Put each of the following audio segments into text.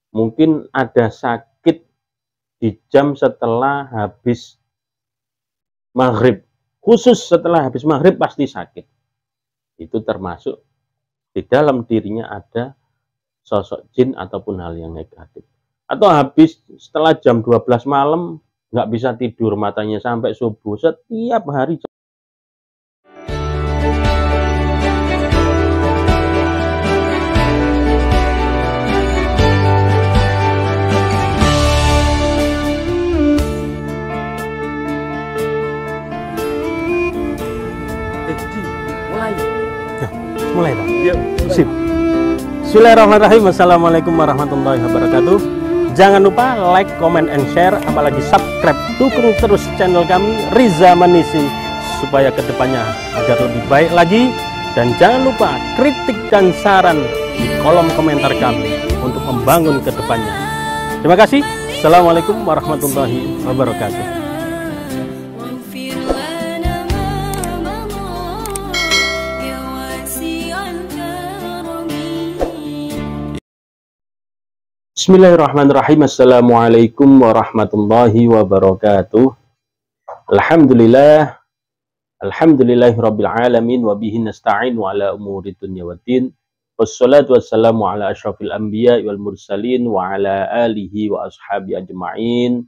mungkin ada sakit di jam setelah habis maghrib, khusus setelah habis maghrib pasti sakit. Itu termasuk di dalam dirinya ada sosok jin ataupun hal yang negatif. Atau habis setelah jam 12 malam nggak bisa tidur, matanya sampai subuh setiap hari. Mulai tak? Ya, sip. Bismillahirrahmanirrahim. Assalamualaikum warahmatullahi wabarakatuh. Jangan lupa like, comment, and share, apalagi subscribe. Dukung terus channel kami Riza Manisi supaya kedepannya agar lebih baik lagi. Dan jangan lupa kritik dan saran di kolom komentar kami untuk membangun kedepannya. Terima kasih. Assalamualaikum warahmatullahi wabarakatuh. Bismillahirrahmanirrahim. Assalamualaikum warahmatullahi wabarakatuh. Alhamdulillahirabbil alamin wa bihi nasta'in wa ala umuri dunya waddin. Wassalatu wassalamu ala asyrafil anbiya wal mursalin wa ala alihi wa ashabi ajma'in.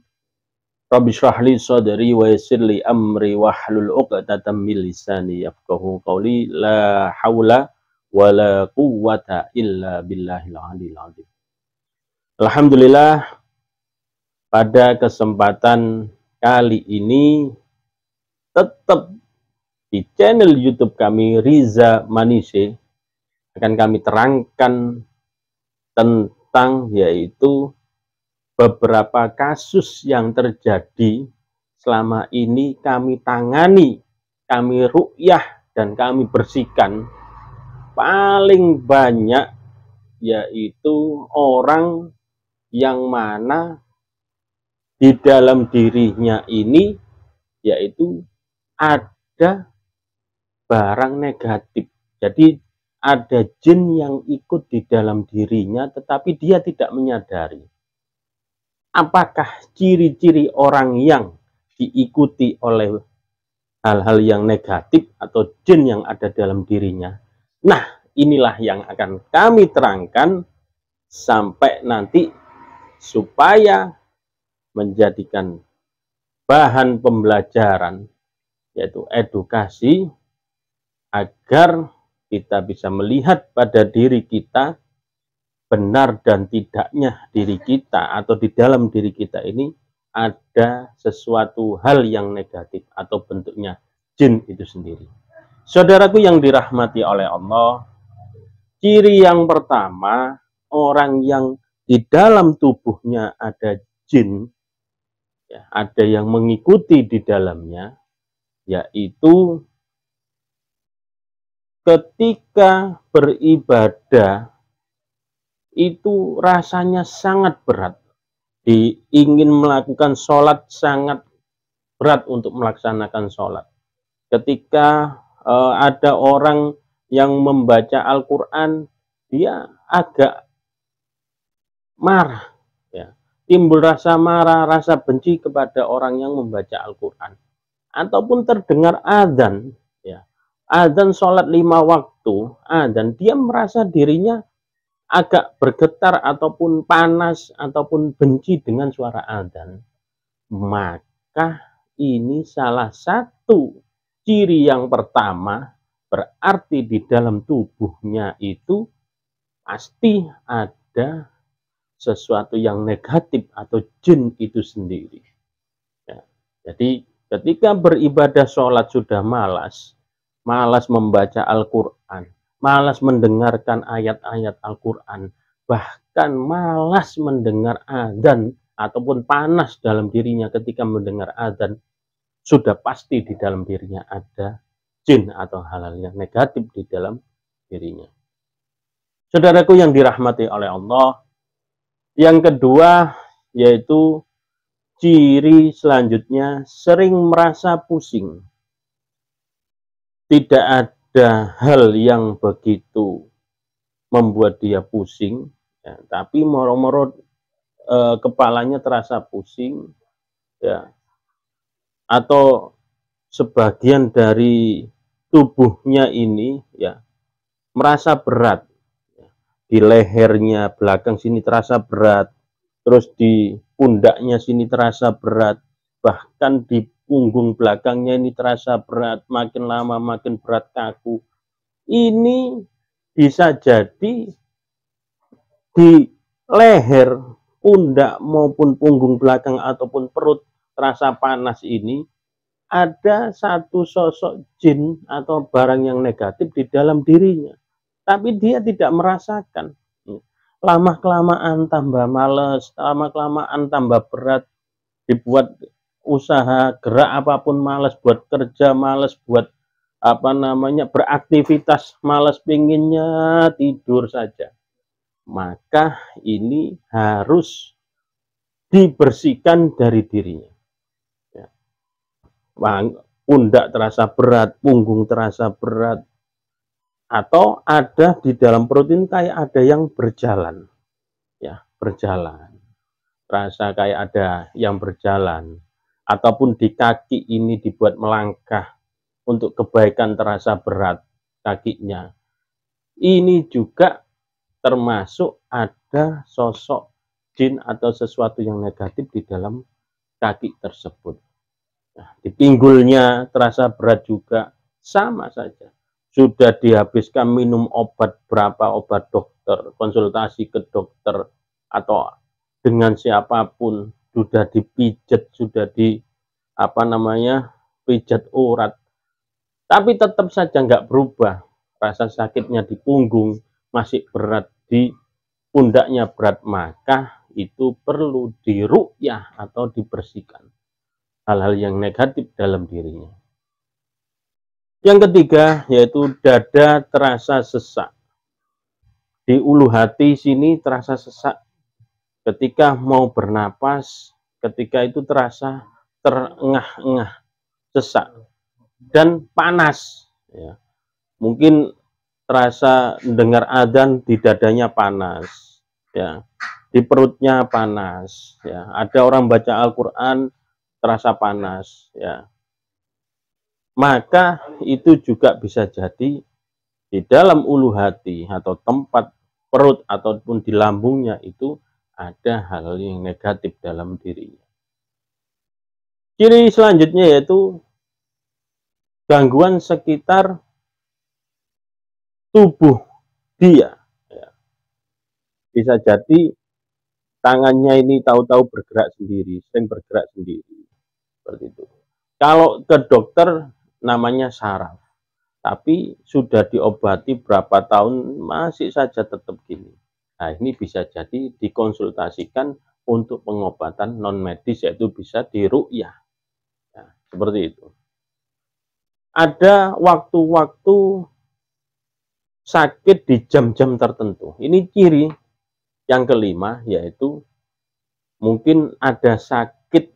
Rabbi shrah li sadri wa yassir li amri wa hlul 'uqdatam min lisani yafqahu qawli. La haula wa la quwwata illa billahil aliyil azim. Alhamdulillah, pada kesempatan kali ini tetap di channel YouTube kami Riza Manisi akan kami terangkan tentang yaitu beberapa kasus yang terjadi selama ini kami tangani, kami ruqyah dan kami bersihkan. Paling banyak yaitu orang yang mana di dalam dirinya ini yaitu ada barang negatif. Jadi ada jin yang ikut di dalam dirinya tetapi dia tidak menyadari. Apakah ciri-ciri orang yang diikuti oleh hal-hal yang negatif atau jin yang ada dalam dirinya? Nah, inilah yang akan kami terangkan sampai nanti supaya menjadikan bahan pembelajaran yaitu edukasi agar kita bisa melihat pada diri kita benar dan tidaknya diri kita atau di dalam diri kita ini ada sesuatu hal yang negatif atau bentuknya jin itu sendiri. Saudaraku yang dirahmati oleh Allah, ciri yang pertama orang yang di dalam tubuhnya ada jin, ya, ada yang mengikuti di dalamnya, yaitu ketika beribadah itu rasanya sangat berat. Ingin melakukan sholat sangat berat untuk melaksanakan sholat. Ketika ada orang yang membaca Al-Quran, dia agak marah, ya. Timbul rasa marah, rasa benci kepada orang yang membaca Al-Quran. Ataupun terdengar adzan, ya. Adzan sholat 5 waktu, adzan, dia merasa dirinya agak bergetar ataupun panas ataupun benci dengan suara adzan. Maka ini salah satu ciri yang pertama, berarti di dalam tubuhnya itu pasti ada sesuatu yang negatif atau jin itu sendiri. Ya, jadi ketika beribadah sholat sudah malas membaca Al-Quran, malas mendengarkan ayat-ayat Al-Quran, bahkan malas mendengar adzan ataupun panas dalam dirinya ketika mendengar adzan, sudah pasti di dalam dirinya ada jin atau hal-hal yang negatif di dalam dirinya. Saudaraku yang dirahmati oleh Allah, yang kedua yaitu ciri selanjutnya sering merasa pusing. Tidak ada hal yang begitu membuat dia pusing, ya, tapi moro-moro kepalanya terasa pusing, ya, atau sebagian dari tubuhnya ini ya merasa berat, di lehernya belakang sini terasa berat, terus di pundaknya sini terasa berat, bahkan di punggung belakangnya ini terasa berat, makin lama makin berat, kaku. Ini bisa jadi di leher, pundak maupun punggung belakang ataupun perut terasa panas ini ada satu sosok jin atau barang yang negatif di dalam dirinya, tapi dia tidak merasakan. Lama-kelamaan tambah males, lama-kelamaan tambah berat, dibuat usaha gerak apapun males, buat kerja males, buat beraktivitas males, pinginnya tidur saja. Maka ini harus dibersihkan dari dirinya. Ya. Pundak terasa berat, punggung terasa berat, atau ada di dalam perut ini kayak ada yang berjalan, ya, berjalan, rasa kayak ada yang berjalan, ataupun di kaki ini dibuat melangkah untuk kebaikan terasa berat kakinya. Ini juga termasuk ada sosok jin atau sesuatu yang negatif di dalam kaki tersebut. Nah, di pinggulnya terasa berat juga, sama saja. Sudah dihabiskan minum obat, berapa obat dokter, konsultasi ke dokter, atau dengan siapapun, sudah dipijat, sudah pijat urat, tapi tetap saja nggak berubah. Rasa sakitnya di punggung masih berat, di pundaknya berat, maka itu perlu diruqyah atau dibersihkan hal-hal yang negatif dalam dirinya. Yang ketiga yaitu dada terasa sesak. Di ulu hati sini terasa sesak ketika mau bernapas, ketika itu terasa terengah-engah, sesak dan panas, ya. Mungkin terasa dengar adzan, di dadanya panas, ya, di perutnya panas, ya. Ada orang baca Al-Quran terasa panas, ya. Maka itu juga bisa jadi di dalam ulu hati atau tempat perut ataupun di lambungnya itu ada hal yang negatif dalam dirinya. Ciri selanjutnya yaitu gangguan sekitar tubuh dia. Ya. Bisa jadi tangannya ini tahu-tahu bergerak sendiri, sering bergerak sendiri. Seperti itu. Kalau ke dokter namanya saraf, tapi sudah diobati berapa tahun masih saja tetap gini. Nah, ini bisa jadi dikonsultasikan untuk pengobatan non medis, yaitu bisa diruqyah. Ya, seperti itu. Ada waktu-waktu sakit di jam-jam tertentu. Ini ciri yang kelima, yaitu mungkin ada sakit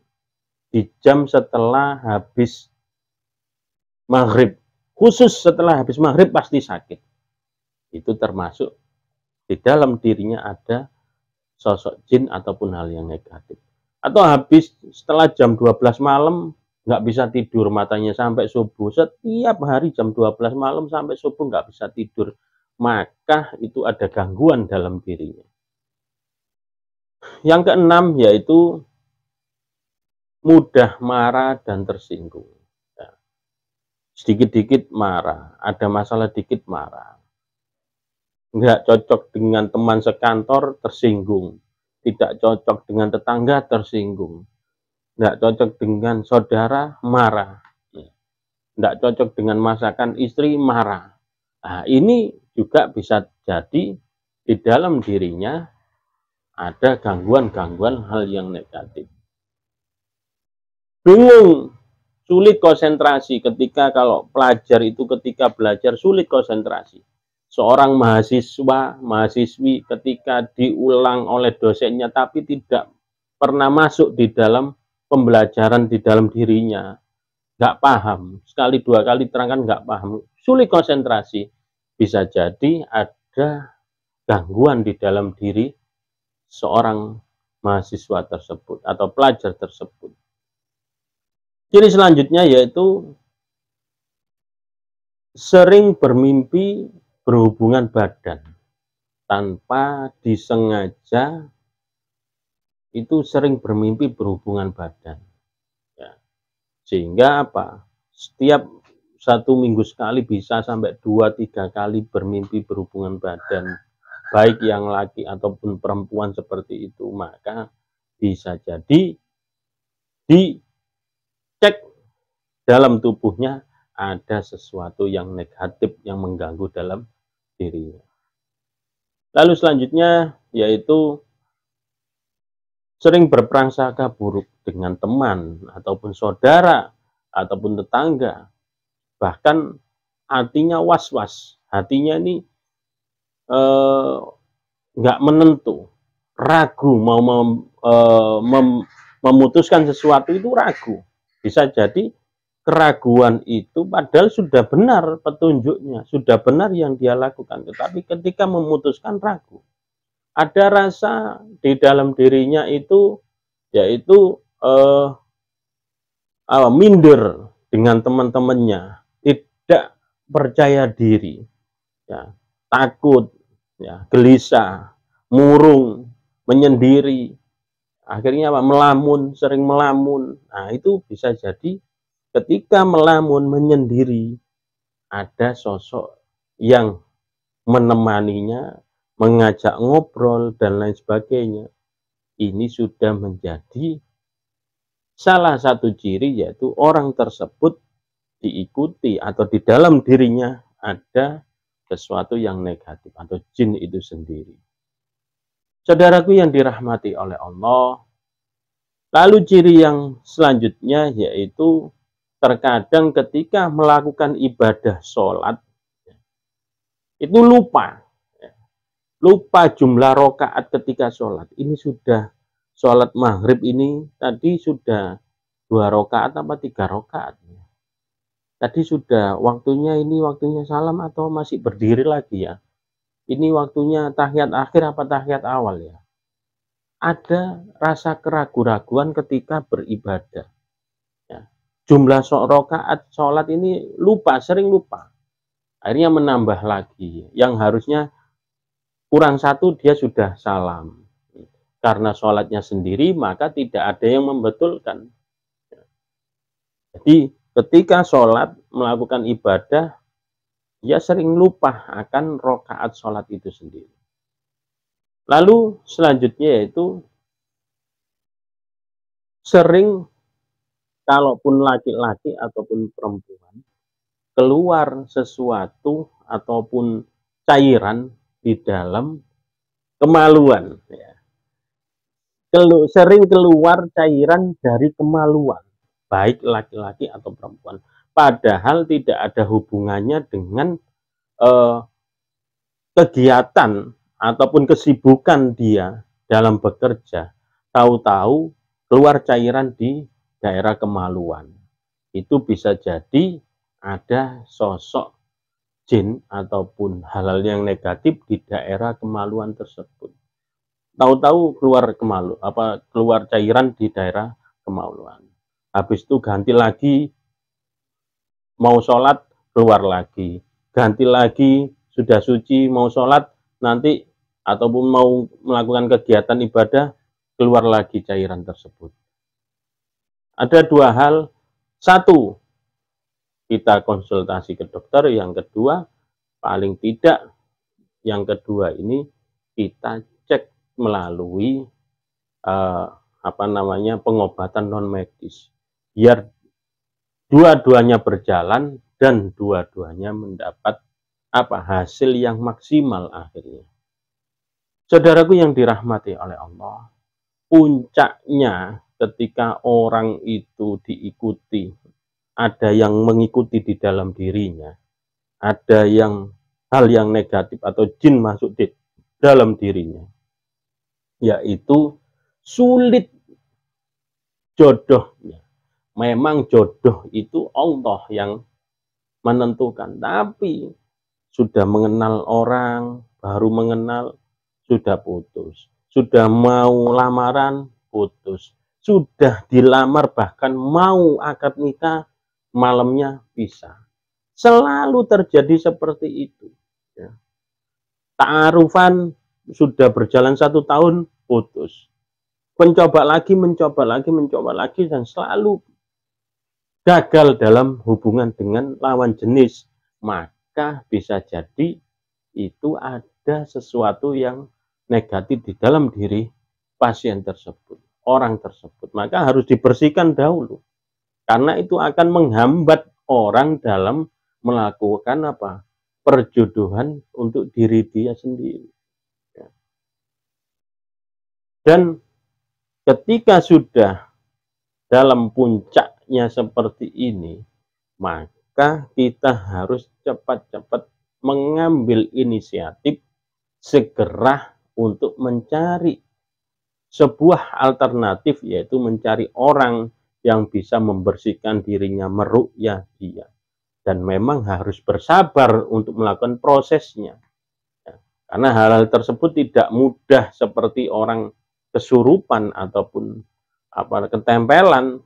di jam setelah habis maghrib. Khusus setelah habis maghrib pasti sakit. Itu termasuk di dalam dirinya ada sosok jin ataupun hal yang negatif. Atau habis setelah jam 12 malam nggak bisa tidur, matanya sampai subuh. Setiap hari jam 12 malam sampai subuh nggak bisa tidur. Maka itu ada gangguan dalam dirinya. Yang keenam yaitu mudah marah dan tersinggung. Sedikit-dikit marah, ada masalah dikit marah. Nggak cocok dengan teman sekantor, tersinggung. Tidak cocok dengan tetangga, tersinggung. Nggak cocok dengan saudara, marah. Nggak cocok dengan masakan istri, marah. Nah, ini juga bisa jadi di dalam dirinya ada gangguan-gangguan hal yang negatif. Bingung, sulit konsentrasi ketika kalau pelajar itu ketika belajar sulit konsentrasi. Seorang mahasiswa, mahasiswi ketika diulang oleh dosennya tapi tidak pernah masuk di dalam pembelajaran di dalam dirinya, nggak paham, sekali dua kali terangkan nggak paham, sulit konsentrasi, bisa jadi ada gangguan di dalam diri seorang mahasiswa tersebut atau pelajar tersebut. Ciri selanjutnya yaitu sering bermimpi berhubungan badan tanpa disengaja, itu sering bermimpi berhubungan badan. Ya. Sehingga apa? Setiap 1 minggu sekali bisa sampai 2-3 kali bermimpi berhubungan badan, baik yang laki ataupun perempuan seperti itu, maka bisa jadi dicek dalam tubuhnya ada sesuatu yang negatif yang mengganggu dalam dirinya. Lalu selanjutnya yaitu sering berprasangka buruk dengan teman ataupun saudara ataupun tetangga, bahkan hatinya was-was, hatinya ini nggak menentu, ragu mau memutuskan sesuatu itu ragu. Bisa jadi keraguan itu padahal sudah benar petunjuknya, sudah benar yang dia lakukan, tetapi ketika memutuskan ragu. Ada rasa di dalam dirinya itu yaitu minder dengan teman-temannya, tidak percaya diri, ya, takut, ya, gelisah, murung, menyendiri, akhirnya apa? Melamun, sering melamun. Nah, itu bisa jadi ketika melamun, menyendiri, ada sosok yang menemaninya, mengajak ngobrol, dan lain sebagainya. Ini sudah menjadi salah satu ciri, yaitu orang tersebut diikuti atau di dalam dirinya ada sesuatu yang negatif atau jin itu sendiri. Saudaraku yang dirahmati oleh Allah, lalu ciri yang selanjutnya yaitu terkadang ketika melakukan ibadah sholat itu lupa jumlah rokaat ketika sholat. Ini sudah sholat maghrib ini tadi sudah 2 rokaat apa 3 rokaat. Tadi sudah waktunya, ini waktunya salam atau masih berdiri lagi ya. Ini waktunya tahiyat akhir apa tahiyat awal ya. Ada rasa keraguan-raguan ketika beribadah. Ya. Jumlah rokaat sholat ini lupa, sering lupa. Akhirnya menambah lagi. Yang harusnya kurang 1 dia sudah salam. Karena sholatnya sendiri maka tidak ada yang membetulkan. Jadi ketika sholat melakukan ibadah, dia sering lupa akan rokaat sholat itu sendiri. Lalu selanjutnya yaitu sering, kalaupun laki-laki ataupun perempuan, keluar sesuatu ataupun cairan di dalam kemaluan. Sering keluar cairan dari kemaluan, baik laki-laki atau perempuan. Padahal tidak ada hubungannya dengan kegiatan ataupun kesibukan dia dalam bekerja. Tahu-tahu keluar cairan di daerah kemaluan. Itu bisa jadi ada sosok jin ataupun hal-hal yang negatif di daerah kemaluan tersebut. Tahu-tahu keluar cairan di daerah kemaluan. Habis itu ganti lagi, mau sholat keluar lagi, ganti lagi, sudah suci mau sholat nanti ataupun mau melakukan kegiatan ibadah, keluar lagi cairan tersebut. Ada 2 hal, 1 kita konsultasi ke dokter, yang kedua paling tidak yang kedua ini kita cek melalui pengobatan non medis, biar dua-duanya berjalan dan dua-duanya mendapat hasil yang maksimal akhirnya. Saudaraku yang dirahmati oleh Allah, puncaknya ketika orang itu diikuti, ada yang mengikuti di dalam dirinya, ada hal yang negatif atau jin masuk di dalam dirinya, yaitu sulit jodohnya. Memang jodoh itu Allah yang menentukan, tapi sudah mengenal orang, baru mengenal, sudah putus. sudah mau lamaran putus, sudah dilamar bahkan mau akad nikah malamnya pisah. Selalu terjadi seperti itu. Ya. Ta'arufan sudah berjalan 1 tahun putus. Mencoba lagi, dan selalu gagal dalam hubungan dengan lawan jenis. Maka bisa jadi itu ada sesuatu yang negatif di dalam diri pasien tersebut, orang tersebut. Maka harus dibersihkan dahulu. Karena itu akan menghambat orang dalam melakukan apa? Perjodohan untuk diri dia sendiri. Dan ketika sudah dalam puncaknya seperti ini, maka kita harus cepat-cepat mengambil inisiatif segera untuk mencari sebuah alternatif, yaitu mencari orang yang bisa membersihkan dirinya, meruqyah dia. Dan memang harus bersabar untuk melakukan prosesnya. Karena hal-hal tersebut tidak mudah seperti orang kesurupan ataupun ketempelan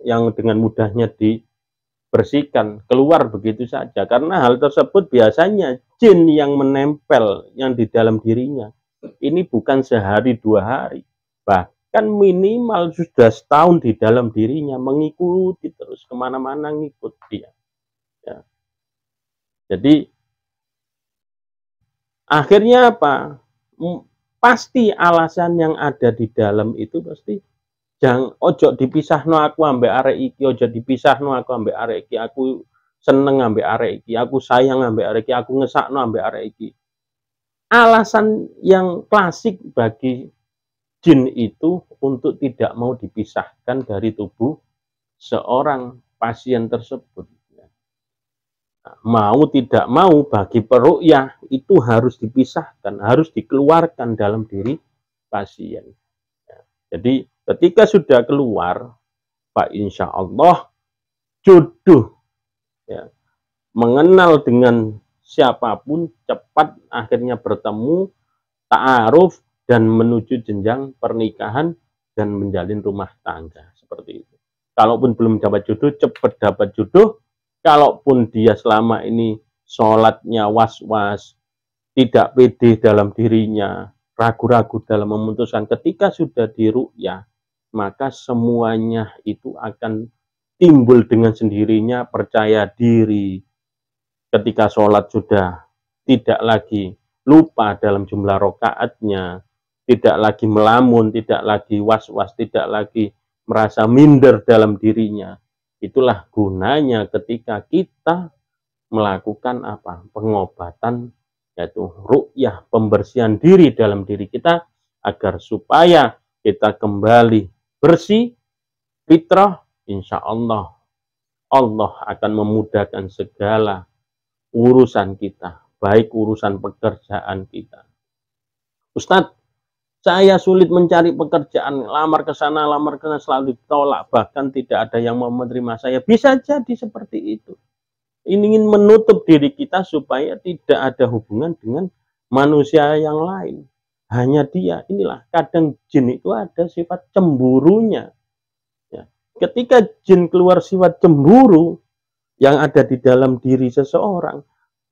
yang dengan mudahnya dibersihkan keluar begitu saja. Karena hal tersebut biasanya jin yang menempel yang di dalam dirinya. Ini bukan sehari 2 hari, bahkan minimal sudah setahun di dalam dirinya, mengikuti terus kemana-mana, ngikut dia. Ya. Jadi akhirnya apa? Pasti alasan yang ada di dalam itu pasti jangan ojo dipisahno aku ambek arek iki, ojo dipisahno aku ambek arek iki, aku seneng ambek arek iki, aku sayang ambek arek iki, aku ngesakno ambek arek iki. Alasan yang klasik bagi jin itu untuk tidak mau dipisahkan dari tubuh seorang pasien tersebut. Mau tidak mau bagi peruqyah itu harus dipisahkan, harus dikeluarkan dalam diri pasien. Jadi ketika sudah keluar, Pak, insya Allah jodoh, ya, mengenal dengan siapapun cepat akhirnya bertemu, ta'aruf dan menuju jenjang pernikahan dan menjalin rumah tangga seperti itu. Kalaupun belum dapat jodoh, cepat dapat jodoh. Kalaupun dia selama ini sholatnya was-was, tidak pede dalam dirinya, ragu-ragu dalam memutuskan, ketika sudah diruqyah, maka semuanya itu akan timbul dengan sendirinya, percaya diri. Ketika sholat sudah tidak lagi lupa dalam jumlah rokaatnya, tidak lagi melamun, tidak lagi was-was, tidak lagi merasa minder dalam dirinya. Itulah gunanya ketika kita melakukan pengobatan, yaitu ruqyah, pembersihan diri dalam diri kita, agar supaya kita kembali bersih, fitrah. Insya Allah, Allah akan memudahkan segala urusan kita, baik urusan pekerjaan kita. Ustadz, saya sulit mencari pekerjaan, lamar ke sana, lamar ke sana, selalu ditolak, bahkan tidak ada yang mau menerima saya. Bisa jadi seperti itu. Ingin menutup diri kita supaya tidak ada hubungan dengan manusia yang lain. Hanya dia. Inilah kadang jin itu ada sifat cemburunya. Ya. Ketika jin keluar sifat cemburu yang ada di dalam diri seseorang,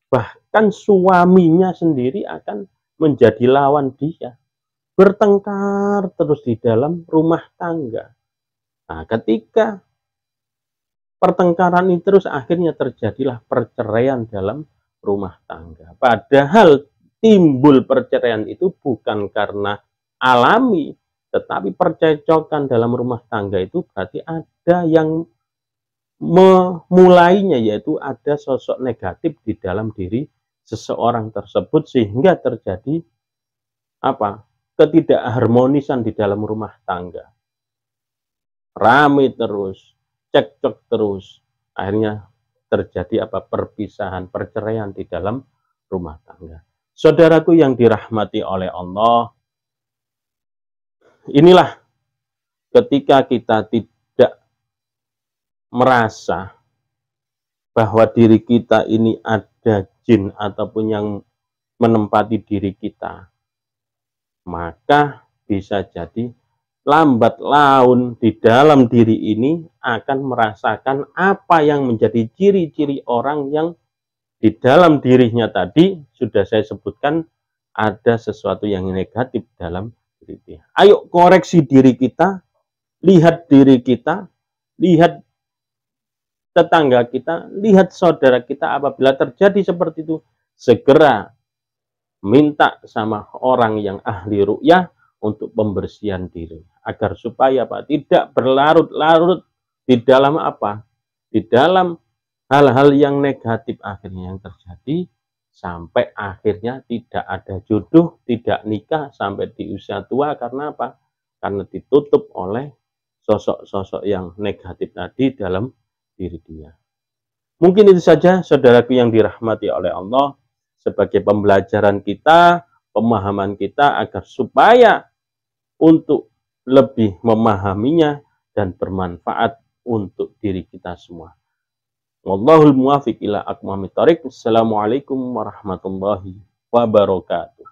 bahkan suaminya sendiri akan menjadi lawan dia. Bertengkar terus di dalam rumah tangga. Nah, ketika pertengkaran ini terus, akhirnya terjadilah perceraian dalam rumah tangga. Padahal timbul perceraian itu bukan karena alami, tetapi percecokan dalam rumah tangga itu berarti ada yang memulainya, yaitu ada sosok negatif di dalam diri seseorang tersebut, sehingga terjadi ketidakharmonisan di dalam rumah tangga. Rame terus, cekcok terus, akhirnya terjadi perpisahan, perceraian di dalam rumah tangga. Saudaraku yang dirahmati oleh Allah, inilah ketika kita tidak merasa bahwa diri kita ini ada jin ataupun yang menempati diri kita, maka bisa jadi lambat laun di dalam diri ini akan merasakan apa yang menjadi ciri-ciri orang yang di dalam dirinya tadi sudah saya sebutkan ada sesuatu yang negatif dalam diri dia. Ayo koreksi diri kita, lihat diri kita, lihat tetangga kita, lihat saudara kita. Apabila terjadi seperti itu, segera minta sama orang yang ahli ruqyah untuk pembersihan diri, agar supaya Pak tidak berlarut-larut di dalam apa? Di dalam hal-hal yang negatif akhirnya yang terjadi, sampai akhirnya tidak ada jodoh, tidak nikah sampai di usia tua. Karena apa? Karena ditutup oleh sosok-sosok yang negatif tadi dalam diri dia. Mungkin itu saja saudaraku yang dirahmati oleh Allah, sebagai pembelajaran kita, pemahaman kita, agar supaya untuk lebih memahaminya dan bermanfaat untuk diri kita semua. Wallahul muwafiq ila aqwamit thoriq. Assalamualaikum warahmatullahi wabarakatuh.